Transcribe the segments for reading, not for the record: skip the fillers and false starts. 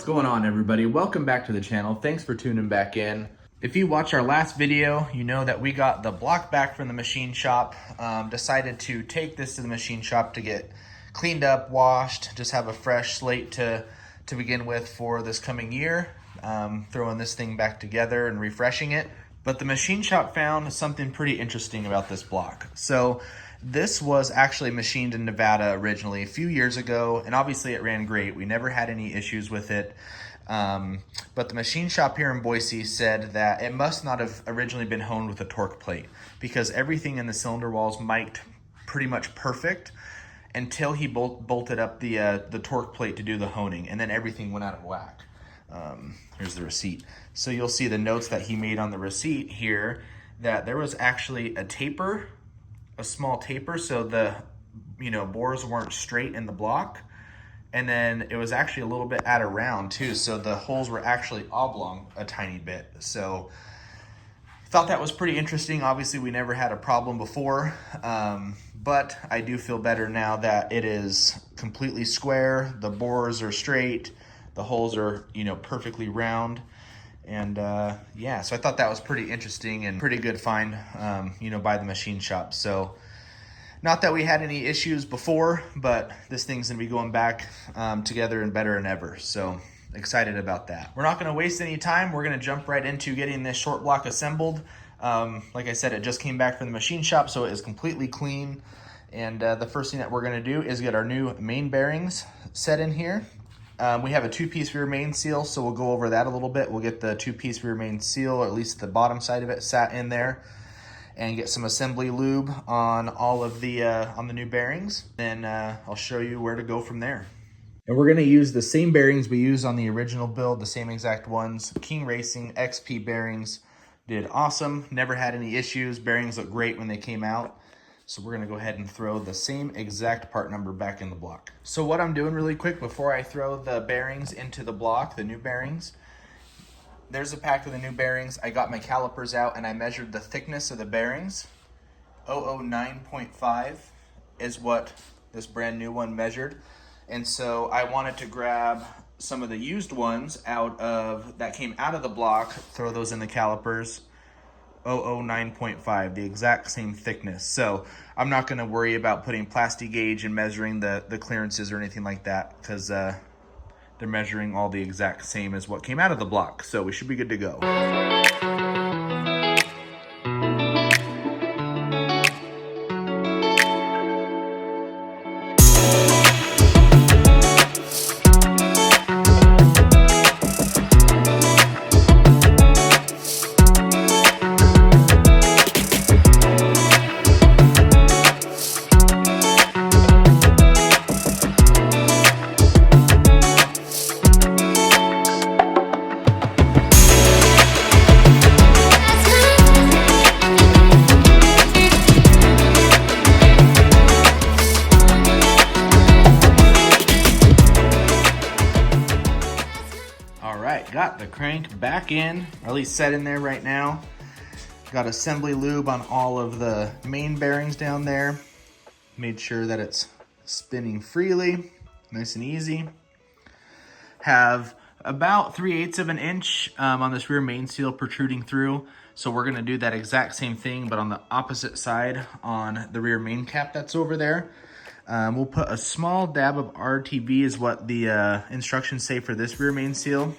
What's going on, everybody? Welcome back to the channel. Thanks for tuning back in. If you watched our last video, you know that we got the block back from the machine shop. Decided to take this to the machine shop to get cleaned up, washed, just have a fresh slate to begin with for this coming year. Throwing this thing back together and refreshing it. But the machine shop found something pretty interesting about this block. So this was actually machined in Nevada originally a few years ago, and obviously it ran great. We never had any issues with it. But the machine shop here in Boise said that it must not have originally been honed with a torque plate, because everything in the cylinder walls mic'd pretty much perfect until he bolted up the torque plate to do the honing, and then everything went out of whack. Here's the receipt. So you'll see the notes that he made on the receipt here, that there was actually a taper, a small taper, so the bores weren't straight in the block, and then it was actually a little bit out of round too, so the holes were actually oblong a tiny bit. So thought that was pretty interesting. Obviously we never had a problem before, but I do feel better now that it is completely square, the bores are straight, the holes are perfectly round. And yeah, so I thought that was pretty interesting and pretty good find, by the machine shop. So not that we had any issues before, but this thing's gonna be going back together and better than ever. So excited about that. We're not gonna waste any time. We're gonna jump right into getting this short block assembled. Like I said, it just came back from the machine shop, so it is completely clean. And the first thing that we're gonna do is get our new main bearings set in here. We have a two-piece rear main seal, so we'll go over that a little bit. We'll get the two-piece rear main seal, or at least the bottom side of it, sat in there, and get some assembly lube on all of the on the new bearings. Then I'll show you where to go from there. And we're going to use the same bearings we used on the original build, the same exact ones. King Racing XP bearings did awesome. Never had any issues. Bearings look great when they came out. So we're gonna go ahead and throw the same exact part number back in the block. So what I'm doing really quick before I throw the bearings into the block, the new bearings, there's a pack of the new bearings. I got my calipers out and I measured the thickness of the bearings. 009.5 is what this brand new one measured. And so I wanted to grab some of the used ones that came out of the block, throw those in the calipers. 009.5, the exact same thickness. So I'm not going to worry about putting plastic gauge and measuring the clearances or anything like that, because they're measuring all the exact same as what came out of the block. So we should be good to go. Got the crank back in, or at least set in there right now. Got assembly lube on all of the main bearings down there. Made sure that it's spinning freely, nice and easy. Have about 3/8 of an inch on this rear main seal protruding through. So we're gonna do that exact same thing, but on the opposite side on the rear main cap that's over there. We'll put a small dab of RTV is what the instructions say for this rear main seal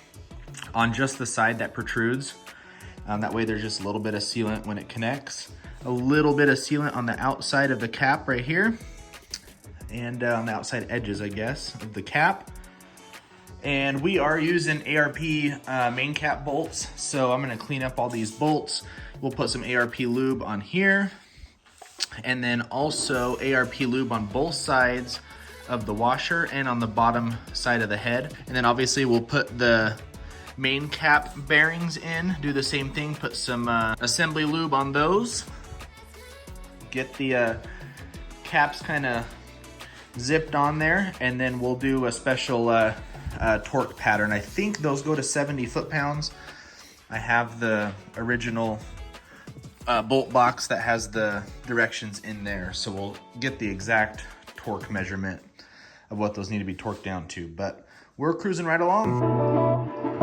on just the side that protrudes. That way there's just a little bit of sealant when it connects. a little bit of sealant on the outside of the cap right here, and on the outside edges, I guess, of the cap. And we are using ARP main cap bolts, so I'm gonna clean up all these bolts. We'll put some ARP lube on here, and then also ARP lube on both sides of the washer and on the bottom side of the head. And then obviously we'll put the main cap bearings in, do the same thing, put some assembly lube on those, get the caps kind of zipped on there, and then we'll do a special torque pattern. I think those go to 70 foot-pounds. I have the original bolt box that has the directions in there, so we'll get the exact torque measurement of what those need to be torqued down to. But we're cruising right along.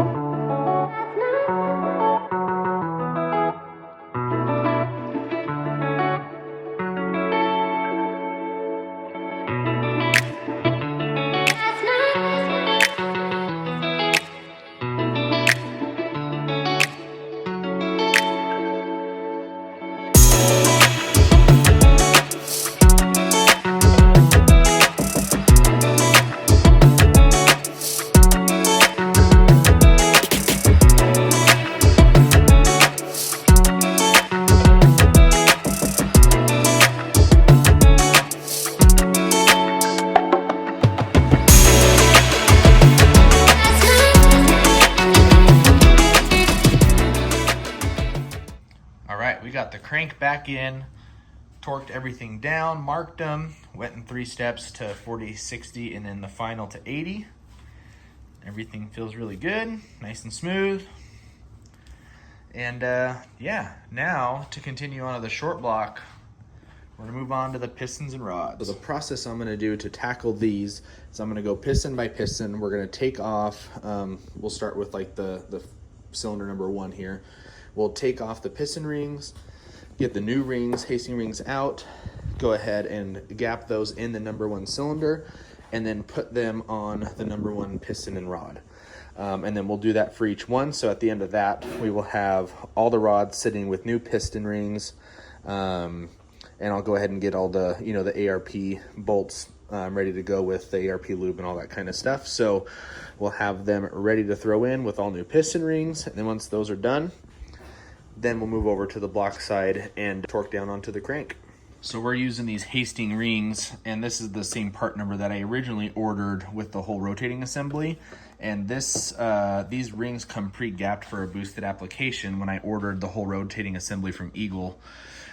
We got the crank back in, torqued everything down, marked them, went in 3 steps to 40, 60, and then the final to 80. Everything feels really good, nice and smooth. And yeah, now to continue on to the short block, we're gonna move on to the pistons and rods. So the process I'm gonna do to tackle these is I'm gonna go piston by piston. We're gonna take off, we'll start with like the cylinder number 1 here. We'll take off the piston rings, get the new rings, casing rings out, go ahead and gap those in the number 1 cylinder, and then put them on the number 1 piston and rod. And then we'll do that for each one. So at the end of that, we will have all the rods sitting with new piston rings. And I'll go ahead and get all the, the ARP bolts ready to go with the ARP lube and all that kind of stuff. So we'll have them ready to throw in with all new piston rings. And then once those are done, then we'll move over to the block side and torque down onto the crank. So we're using these Hastings rings, and this is the same part number that I originally ordered with the whole rotating assembly. And this these rings come pre-gapped for a boosted application when I ordered the whole rotating assembly from Eagle.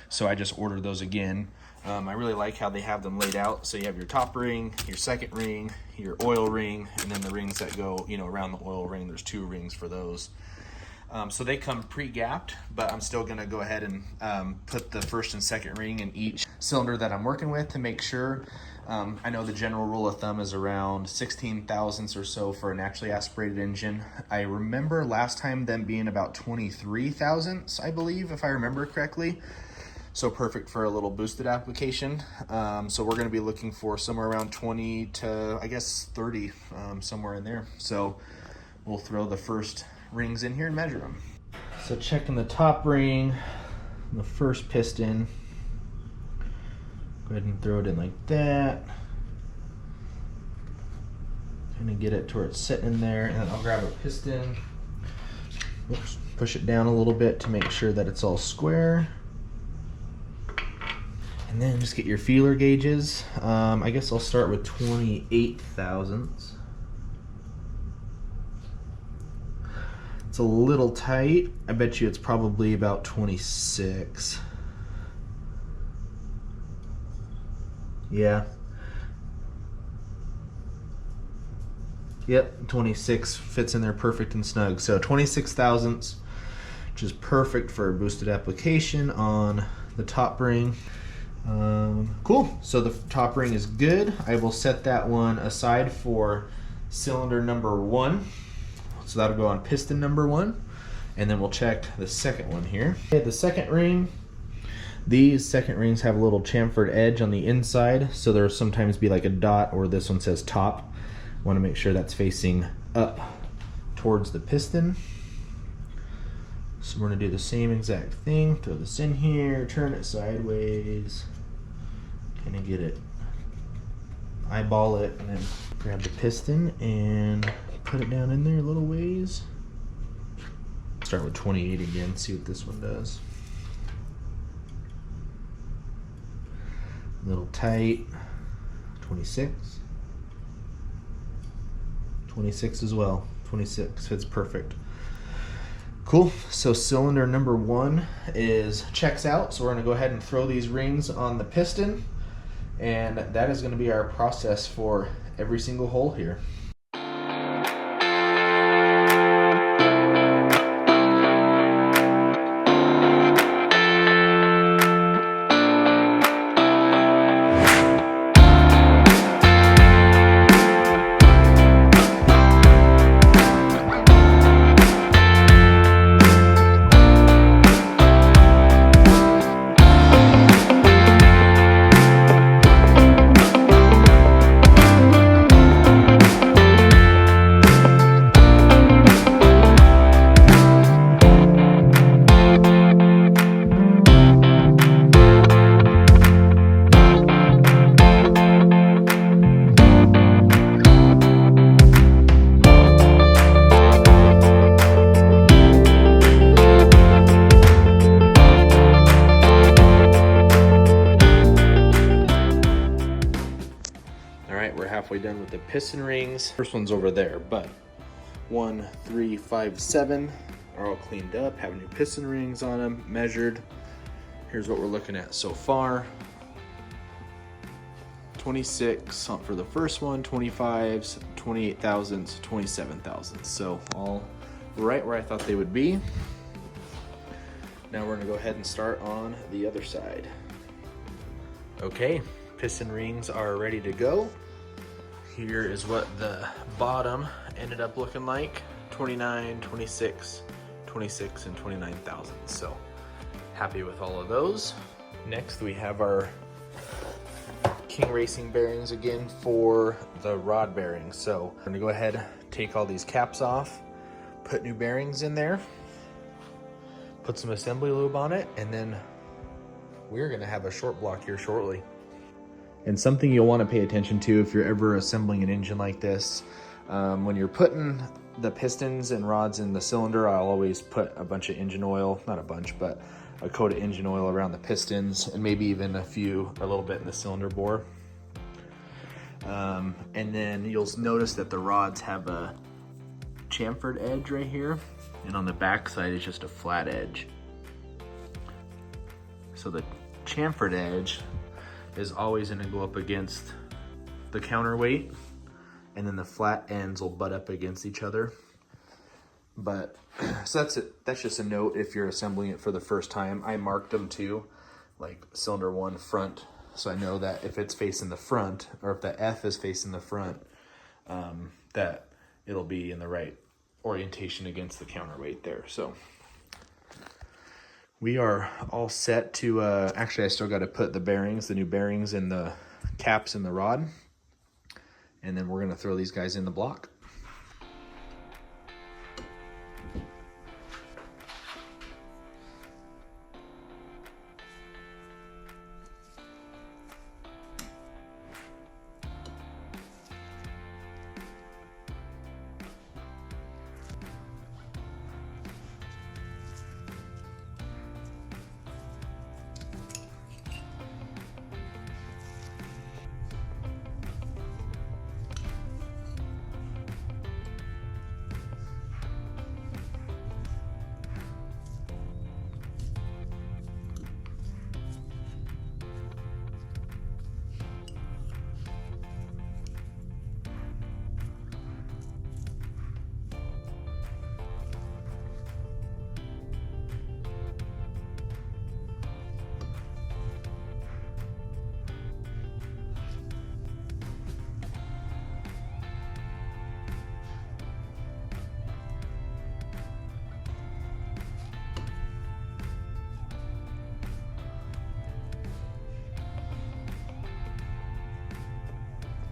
So I just ordered those again. I really like how they have them laid out. So you have your top ring, your second ring, your oil ring, and then the rings that go around the oil ring. There's 2 rings for those. So they come pre-gapped, but I'm still gonna go ahead and put the first and second ring in each cylinder that I'm working with to make sure. I know the general rule of thumb is around 16 thousandths or so for a naturally aspirated engine. I remember last time them being about 23 thousandths, I believe, if I remember correctly. So perfect for a little boosted application. So we're gonna be looking for somewhere around 20 to, I guess, 30, somewhere in there. So we'll throw the first rings in here and measure them. So checking the top ring, the first piston. Go ahead and throw it in like that. Kind of get it to where it's sitting in there, and then I'll grab a piston. Oops, push it down a little bit to make sure that it's all square. And then just get your feeler gauges. I guess I'll start with 28 thousandths. It's a little tight. I bet you it's probably about 26. Yeah. Yep, 26 fits in there perfect and snug. So 26 thousandths, which is perfect for a boosted application on the top ring. Cool, so the top ring is good. I will set that one aside for cylinder number 1. So that'll go on piston number 1, and then we'll check the second one here. Okay, the second ring, these second rings have a little chamfered edge on the inside, so there'll sometimes be like a dot, or this one says top. Want to make sure that's facing up towards the piston. So we're gonna do the same exact thing. Throw this in here, turn it sideways, kind of get it, eyeball it, and then grab the piston and put it down in there a little ways. Start with 28 again, see what this one does. A little tight. 26. 26 as well. 26 fits perfect. Cool. So cylinder number 1 is checks out. So we're going to go ahead and throw these rings on the piston, and that is going to be our process for every single hole here. Halfway done with the piston rings. First one's over there, but 1, 3, 5, 7 are all cleaned up, have new piston rings on them, measured. Here's what we're looking at so far. 26 for the first one, 25s, 28 thousandths, 27 thousandths. So all right where I thought they would be. Now we're gonna go ahead and start on the other side. Okay, piston rings are ready to go. Here is what the bottom ended up looking like. 29, 26, 26, and 29 thousandths. So happy with all of those. Next we have our King Racing bearings again for the rod bearings. So I'm gonna go ahead, take all these caps off, put new bearings in there, put some assembly lube on it, and then we're gonna have a short block here shortly. And something you'll want to pay attention to if you're ever assembling an engine like this, when you're putting the pistons and rods in the cylinder, I'll always put a bunch of engine oil, not a bunch, but a coat of engine oil around the pistons, and maybe even a little bit in the cylinder bore. And then you'll notice that the rods have a chamfered edge right here, and on the back side is just a flat edge. So the chamfered edge is always going to go up against the counterweight, and then the flat ends will butt up against each other. But so that's it. That's just a note if you're assembling it for the first time. I marked them too, like cylinder 1 front, so I know that if it's facing the front, or if the F is facing the front, that it'll be in the right orientation against the counterweight there. So we are all set to, actually I still got to put the bearings, the new bearings in the caps in the rod, and then we're going to throw these guys in the block.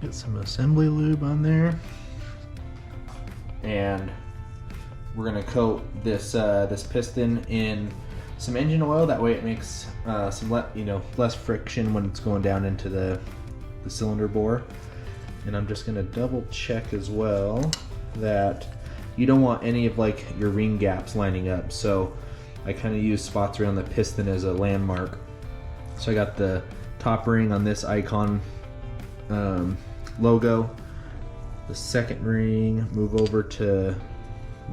Get some assembly lube on there, and we're gonna coat this this piston in some engine oil. That way it makes some less friction when it's going down into the cylinder bore. And I'm just gonna double check as well that you don't want any of like your ring gaps lining up. So I kind of use spots around the piston as a landmark. So I got the top ring on this icon logo. The second ring, move over to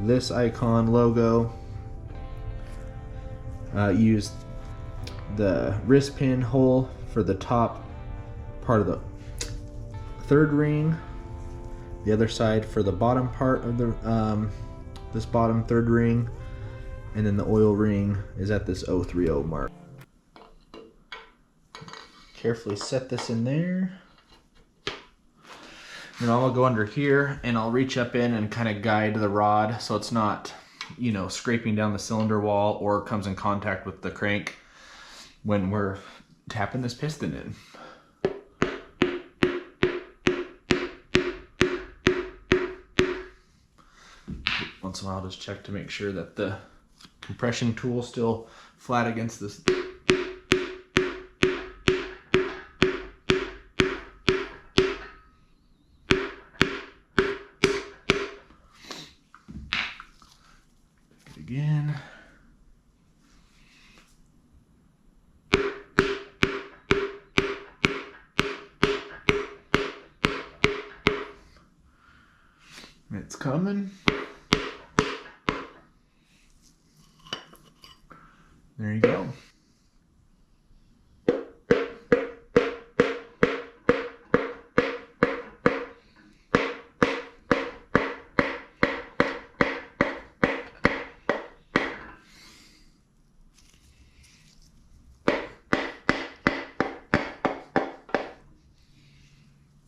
this icon logo. Use the wrist pin hole for the top part of the third ring. The other side for the bottom part of the this bottom third ring, and then the oil ring is at this 030 mark. Carefully set this in there. And I'll go under here and I'll reach up in and kind of guide the rod so it's not, scraping down the cylinder wall or comes in contact with the crank when we're tapping this piston in. Once in a while, I'll just check to make sure that the compression tool's still flat against this. Again. It's coming. There you go.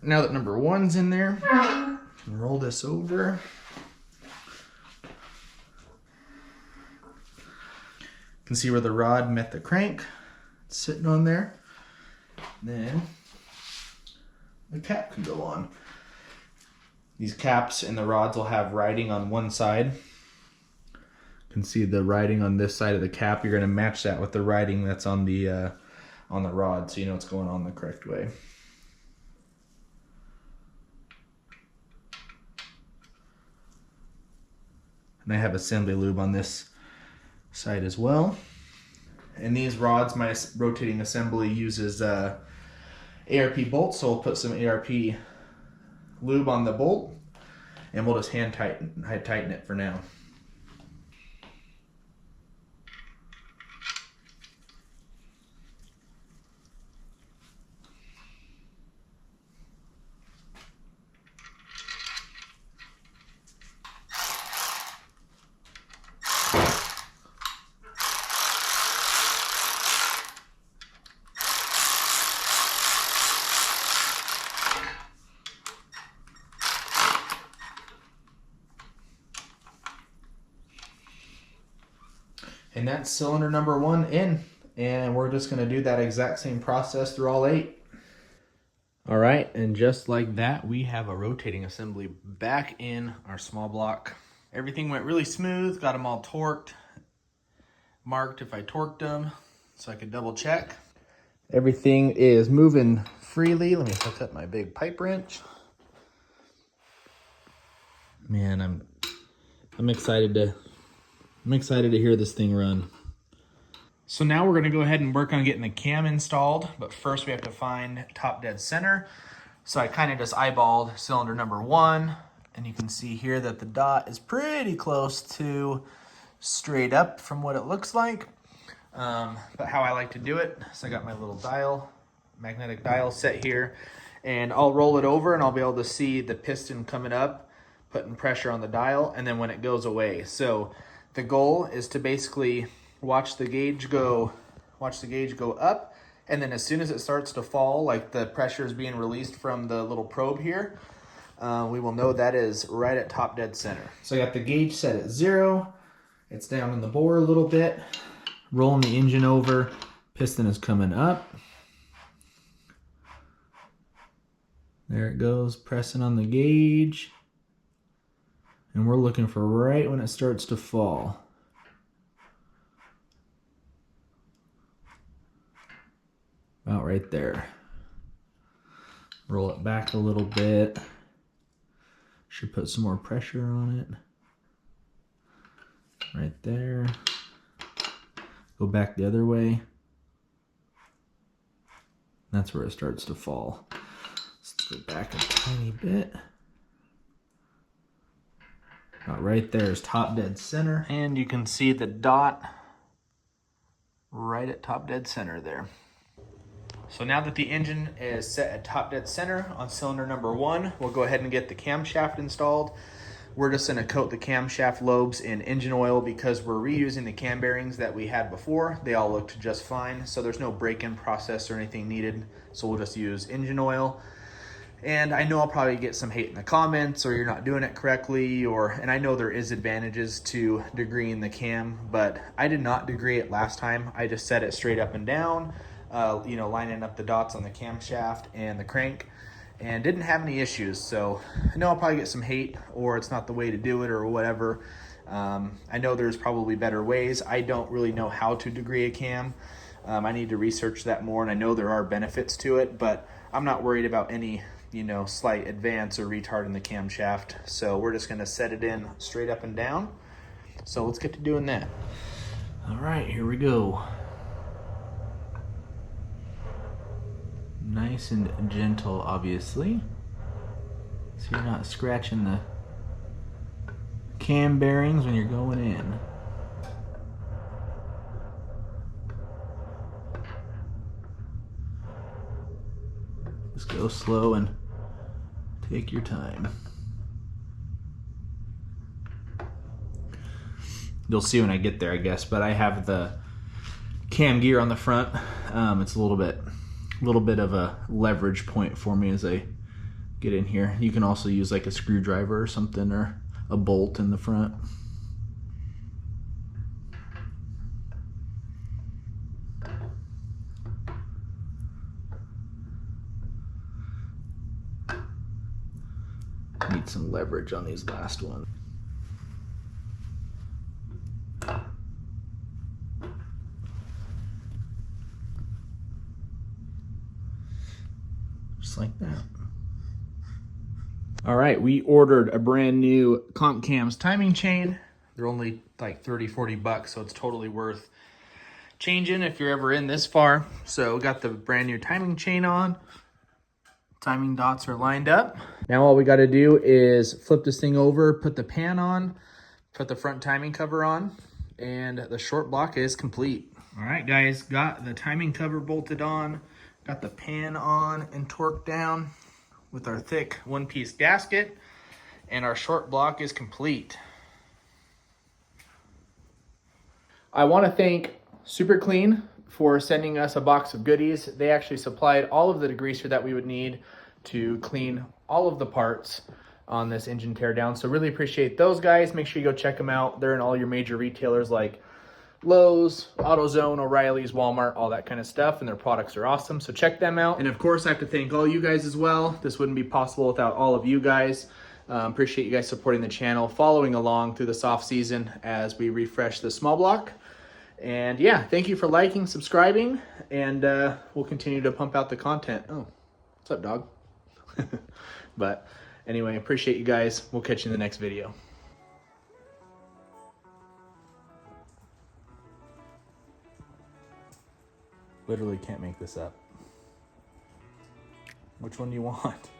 Now that number one's in there, roll this over. You can see where the rod met the crank. It's sitting on there. Then the cap can go on. These caps and the rods will have writing on one side. You can see the writing on this side of the cap. You're going to match that with the writing that's on the rod, so you know it's going on the correct way. And I have assembly lube on this side as well. And these rods, my rotating assembly uses ARP bolts, so we'll put some ARP lube on the bolt and we'll just hand tighten it for now. And that's cylinder number one in. And we're just gonna do that exact same process through all 8. All right, and just like that, we have a rotating assembly back in our small block. Everything went really smooth, got them all torqued, marked if I torqued them, so I could double check. Everything is moving freely. Let me hook up my big pipe wrench. Man, I'm excited to hear this thing run. So now we're gonna go ahead and work on getting the cam installed, but first we have to find top dead center. So I kind of just eyeballed cylinder number 1, and you can see here that the dot is pretty close to straight up from what it looks like. But how I like to do it, so I got my little dial, magnetic dial set here, and I'll roll it over and I'll be able to see the piston coming up, putting pressure on the dial, and then when it goes away. So the goal is to basically watch the gauge go up, and then as soon as it starts to fall, like the pressure is being released from the little probe here, we will know that is right at top dead center. So I got the gauge set at 0. It's down in the bore a little bit. Rolling the engine over, piston is coming up. There it goes, pressing on the gauge. And we're looking for right when it starts to fall. About right there. Roll it back a little bit. Should put some more pressure on it. Right there. Go back the other way. That's where it starts to fall. Let's go back a tiny bit. About right there is top dead center. And you can see the dot right at top dead center there. So now that the engine is set at top dead center on cylinder number 1, we'll go ahead and get the camshaft installed. We're just going to coat the camshaft lobes in engine oil because we're reusing the cam bearings that we had before. They all looked just fine, so there's no break-in process or anything needed. So we'll just use engine oil. And I know I'll probably get some hate in the comments, or you're not doing it correctly, and I know there is advantages to degreeing the cam, but I did not degree it last time. I just set it straight up and down, lining up the dots on the camshaft and the crank, and didn't have any issues. So I know I'll probably get some hate, or it's not the way to do it, or whatever. I know there's probably better ways. I don't really know how to degree a cam. I need to research that more, and I know there are benefits to it, but I'm not worried about any slight advance or retard in the camshaft. So we're just gonna set it in straight up and down. So let's get to doing that. All right, here we go. Nice and gentle, obviously. So you're not scratching the cam bearings when you're going in. Just go slow and take your time. You'll see when I get there, I guess, but I have the cam gear on the front. It's a little bit of a leverage point for me as I get in here. You can also use like a screwdriver or something, or a bolt in the front. Need some leverage on these last ones. Just like that. All right, we ordered a brand new Comp Cams timing chain. They're only like 30, 40 bucks, so it's totally worth changing if you're ever in this far. So got the brand new timing chain on. Timing dots are lined up. Now all we got to do is flip this thing over, put the pan on, put the front timing cover on, and the short block is complete. All right, guys, got the timing cover bolted on, got the pan on and torqued down with our thick one-piece gasket, and our short block is complete. I want to thank Super Clean for sending us a box of goodies. They actually supplied all of the degreaser that we would need to clean all of the parts on this engine teardown. So really appreciate those guys. Make sure you go check them out. They're in all your major retailers like Lowe's, AutoZone, O'Reilly's, Walmart, all that kind of stuff, and their products are awesome. So check them out. And of course, I have to thank all you guys as well. This wouldn't be possible without all of you guys. Appreciate you guys supporting the channel, following along through this off season as we refresh the small block. And yeah, thank you for liking, subscribing, and we'll continue to pump out the content. Oh, what's up, dog? But anyway, appreciate you guys. We'll catch you in the next video. Literally can't make this up. Which one do you want?